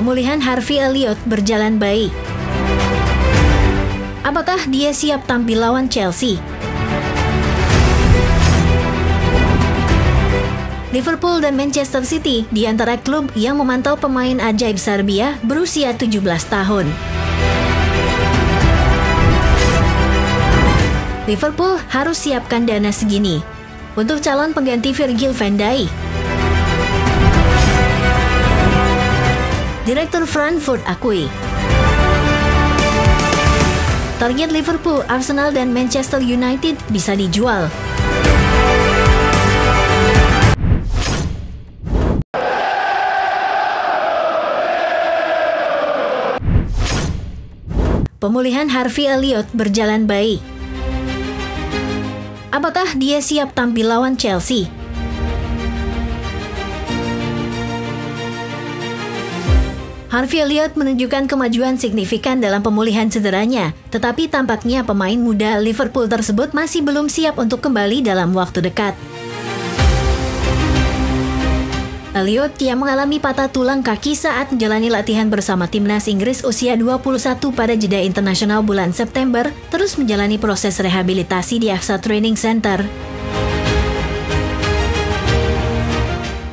Pemulihan Harvey Elliott berjalan baik. Apakah dia siap tampil lawan Chelsea? Liverpool dan Manchester City di antara klub yang memantau pemain ajaib Serbia berusia 17 tahun. Liverpool harus siapkan dana segini untuk calon pengganti Virgil van Dijk. Direktur Frankfurt akui. Target Liverpool, Arsenal, dan Manchester United bisa dijual. Pemulihan Harvey Elliott berjalan baik. Apakah dia siap tampil lawan Chelsea? Harvey Elliott menunjukkan kemajuan signifikan dalam pemulihan cederanya, tetapi tampaknya pemain muda Liverpool tersebut masih belum siap untuk kembali dalam waktu dekat. Elliott yang mengalami patah tulang kaki saat menjalani latihan bersama timnas Inggris usia 21 pada jeda internasional bulan September, terus menjalani proses rehabilitasi di AXA Training Center.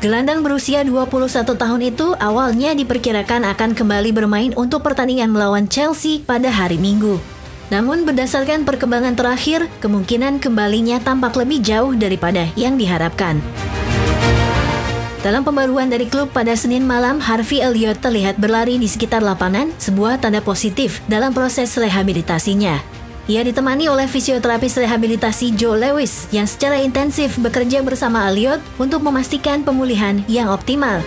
Gelandang berusia 21 tahun itu awalnya diperkirakan akan kembali bermain untuk pertandingan melawan Chelsea pada hari Minggu. Namun berdasarkan perkembangan terakhir, kemungkinan kembalinya tampak lebih jauh daripada yang diharapkan. Dalam pembaruan dari klub pada Senin malam, Harvey Elliott terlihat berlari di sekitar lapangan, sebuah tanda positif dalam proses rehabilitasinya. Ia ditemani oleh fisioterapis rehabilitasi Joe Lewis yang secara intensif bekerja bersama Elliott untuk memastikan pemulihan yang optimal.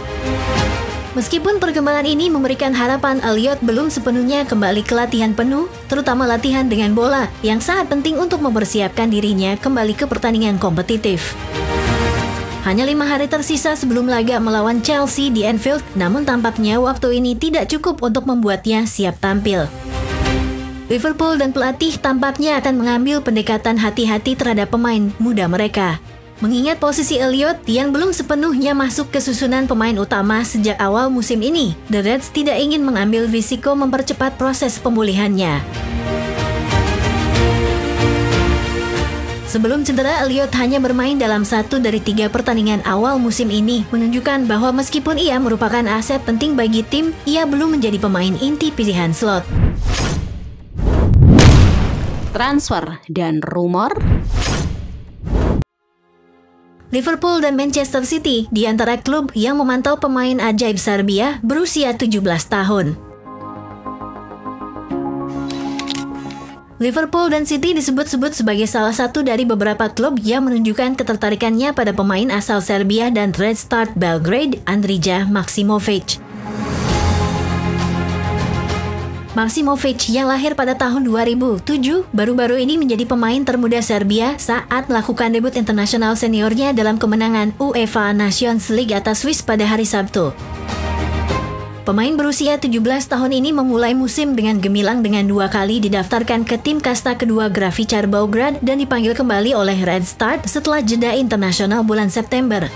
Meskipun perkembangan ini memberikan harapan, Elliott belum sepenuhnya kembali ke latihan penuh, terutama latihan dengan bola, yang sangat penting untuk mempersiapkan dirinya kembali ke pertandingan kompetitif. Hanya 5 hari tersisa sebelum laga melawan Chelsea di Anfield, namun tampaknya waktu ini tidak cukup untuk membuatnya siap tampil. Liverpool dan pelatih tampaknya akan mengambil pendekatan hati-hati terhadap pemain muda mereka. Mengingat posisi Elliott yang belum sepenuhnya masuk ke susunan pemain utama sejak awal musim ini, The Reds tidak ingin mengambil risiko mempercepat proses pemulihannya. Sebelum cedera, Elliott hanya bermain dalam 1 dari 3 pertandingan awal musim ini, menunjukkan bahwa meskipun ia merupakan aset penting bagi tim, ia belum menjadi pemain inti pilihan slot. Transfer dan rumor. Liverpool dan Manchester City di antara klub yang memantau pemain ajaib Serbia berusia 17 tahun. Liverpool dan City disebut-sebut sebagai salah satu dari beberapa klub yang menunjukkan ketertarikannya pada pemain asal Serbia dan Red Star Belgrade, Andrija Maksimovic. Maksimovic yang lahir pada tahun 2007 baru-baru ini menjadi pemain termuda Serbia saat melakukan debut internasional seniornya dalam kemenangan UEFA Nations League atas Swiss pada hari Sabtu. Pemain berusia 17 tahun ini memulai musim dengan gemilang dengan 2 kali didaftarkan ke tim kasta kedua Grafičar Beograd dan dipanggil kembali oleh Red Star setelah jeda internasional bulan September.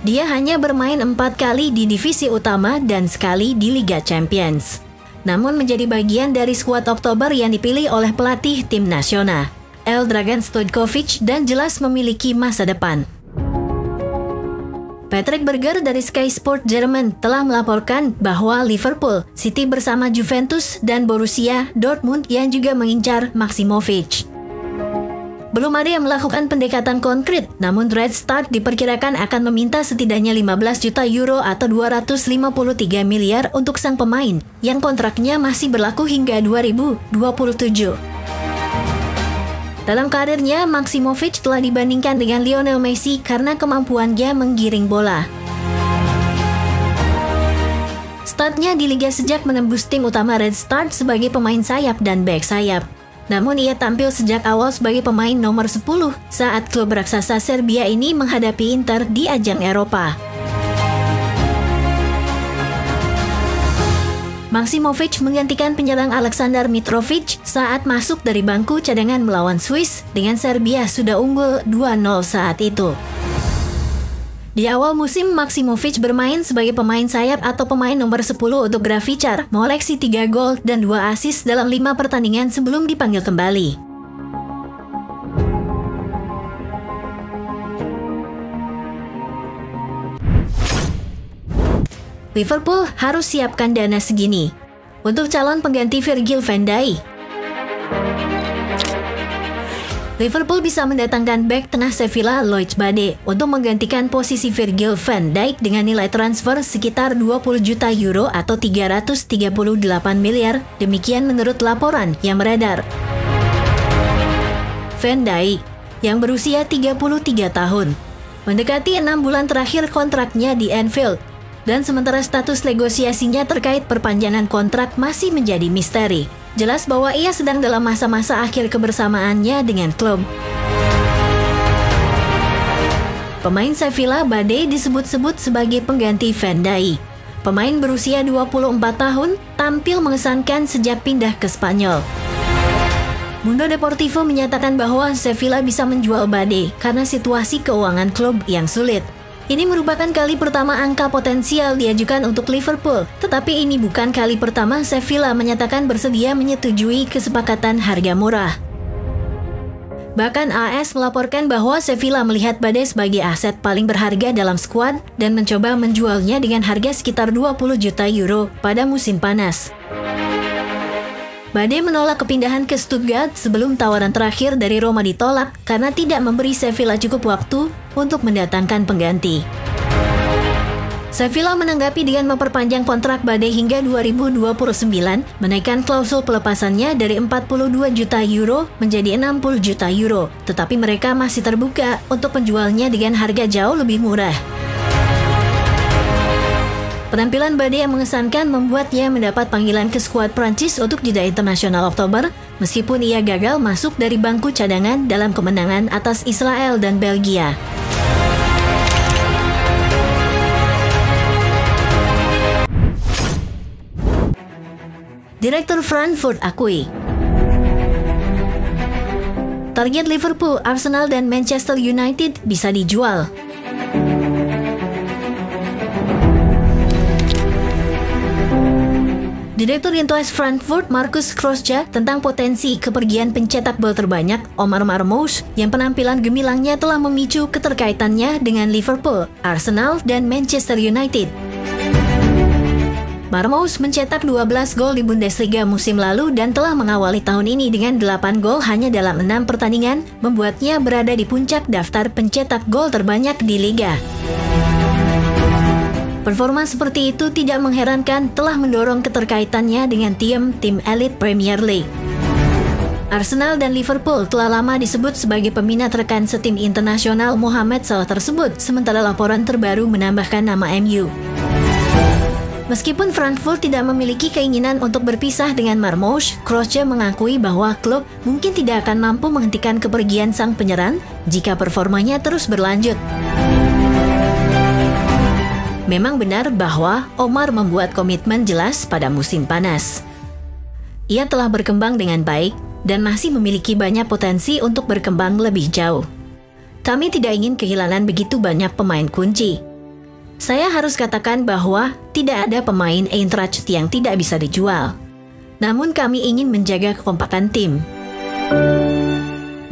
Dia hanya bermain 4 kali di divisi utama dan sekali di Liga Champions. Namun menjadi bagian dari skuad Oktober yang dipilih oleh pelatih tim nasional, Dragan Stojkovic, dan jelas memiliki masa depan. Patrick Berger dari Sky Sport Jerman telah melaporkan bahwa Liverpool, City bersama Juventus, dan Borussia Dortmund yang juga mengincar Maksimovic. Belum ada yang melakukan pendekatan konkret, namun Red Star diperkirakan akan meminta setidaknya 15 juta euro atau 253 miliar untuk sang pemain, yang kontraknya masih berlaku hingga 2027. Dalam karirnya, Maksimovic telah dibandingkan dengan Lionel Messi karena kemampuannya menggiring bola. Startnya di Liga sejak menembus tim utama Red Star sebagai pemain sayap dan bek sayap. Namun ia tampil sejak awal sebagai pemain nomor 10 saat klub raksasa Serbia ini menghadapi Inter di ajang Eropa. Maksimovic menggantikan penyerang Aleksandar Mitrovic saat masuk dari bangku cadangan melawan Swiss dengan Serbia sudah unggul 2-0 saat itu. Di awal musim, Maksimovic bermain sebagai pemain sayap atau pemain nomor 10 untuk Grafičar, mengoleksi 3 gol dan 2 assist dalam 5 pertandingan sebelum dipanggil kembali. Liverpool harus siapkan dana segini untuk calon pengganti Virgil van Dijk. Liverpool bisa mendatangkan bek tengah Sevilla Lloyd Bade untuk menggantikan posisi Virgil van Dijk dengan nilai transfer sekitar 20 juta euro atau 338 miliar, demikian menurut laporan yang beredar. Van Dijk, yang berusia 33 tahun, mendekati 6 bulan terakhir kontraknya di Anfield, dan sementara status negosiasinya terkait perpanjangan kontrak masih menjadi misteri. Jelas bahwa ia sedang dalam masa-masa akhir kebersamaannya dengan klub. Pemain Sevilla Bade disebut-sebut sebagai pengganti Van Dijk. Pemain berusia 24 tahun tampil mengesankan sejak pindah ke Spanyol. Mundo Deportivo menyatakan bahwa Sevilla bisa menjual Bade karena situasi keuangan klub yang sulit. Ini merupakan kali pertama angka potensial diajukan untuk Liverpool, tetapi ini bukan kali pertama Sevilla menyatakan bersedia menyetujui kesepakatan harga murah. Bahkan AS melaporkan bahwa Sevilla melihat Bade sebagai aset paling berharga dalam skuad dan mencoba menjualnya dengan harga sekitar 20 juta euro pada musim panas. Bade menolak kepindahan ke Stuttgart sebelum tawaran terakhir dari Roma ditolak karena tidak memberi Sevilla cukup waktu untuk mendatangkan pengganti. Sevilla menanggapi dengan memperpanjang kontrak Bade hingga 2029, menaikkan klausul pelepasannya dari 42 juta euro menjadi 60 juta euro, tetapi mereka masih terbuka untuk penjualnya dengan harga jauh lebih murah. Penampilan Bade yang mengesankan membuatnya mendapat panggilan ke skuad Prancis untuk jeda internasional Oktober, meskipun ia gagal masuk dari bangku cadangan dalam kemenangan atas Israel dan Belgia. Direktur Frankfurt akui target Liverpool, Arsenal, dan Manchester United bisa dijual. Direktur Eintracht Frankfurt Markus Krösche tentang potensi kepergian pencetak gol terbanyak Omar Marmoush yang penampilan gemilangnya telah memicu keterkaitannya dengan Liverpool, Arsenal, dan Manchester United. Marmoush mencetak 12 gol di Bundesliga musim lalu dan telah mengawali tahun ini dengan 8 gol hanya dalam 6 pertandingan, membuatnya berada di puncak daftar pencetak gol terbanyak di Liga. Performa seperti itu tidak mengherankan telah mendorong keterkaitannya dengan tim elit Premier League. Arsenal dan Liverpool telah lama disebut sebagai peminat rekan setim internasional Mohamed Salah tersebut, sementara laporan terbaru menambahkan nama MU. Meskipun Frankfurt tidak memiliki keinginan untuk berpisah dengan Marmoush, Krösche mengakui bahwa klub mungkin tidak akan mampu menghentikan kepergian sang penyerang jika performanya terus berlanjut. Memang benar bahwa Omar membuat komitmen jelas pada musim panas. Ia telah berkembang dengan baik dan masih memiliki banyak potensi untuk berkembang lebih jauh. Kami tidak ingin kehilangan begitu banyak pemain kunci. Saya harus katakan bahwa tidak ada pemain Eintracht yang tidak bisa dijual. Namun kami ingin menjaga kekompakan tim.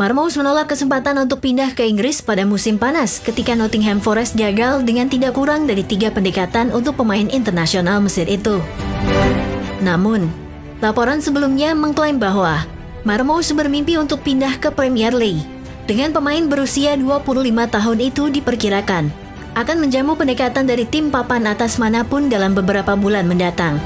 Marmoush menolak kesempatan untuk pindah ke Inggris pada musim panas ketika Nottingham Forest gagal dengan tidak kurang dari 3 pendekatan untuk pemain internasional Mesir itu. Namun, laporan sebelumnya mengklaim bahwa Marmoush bermimpi untuk pindah ke Premier League. Dengan pemain berusia 25 tahun itu diperkirakan akan menjamu pendekatan dari tim papan atas manapun dalam beberapa bulan mendatang.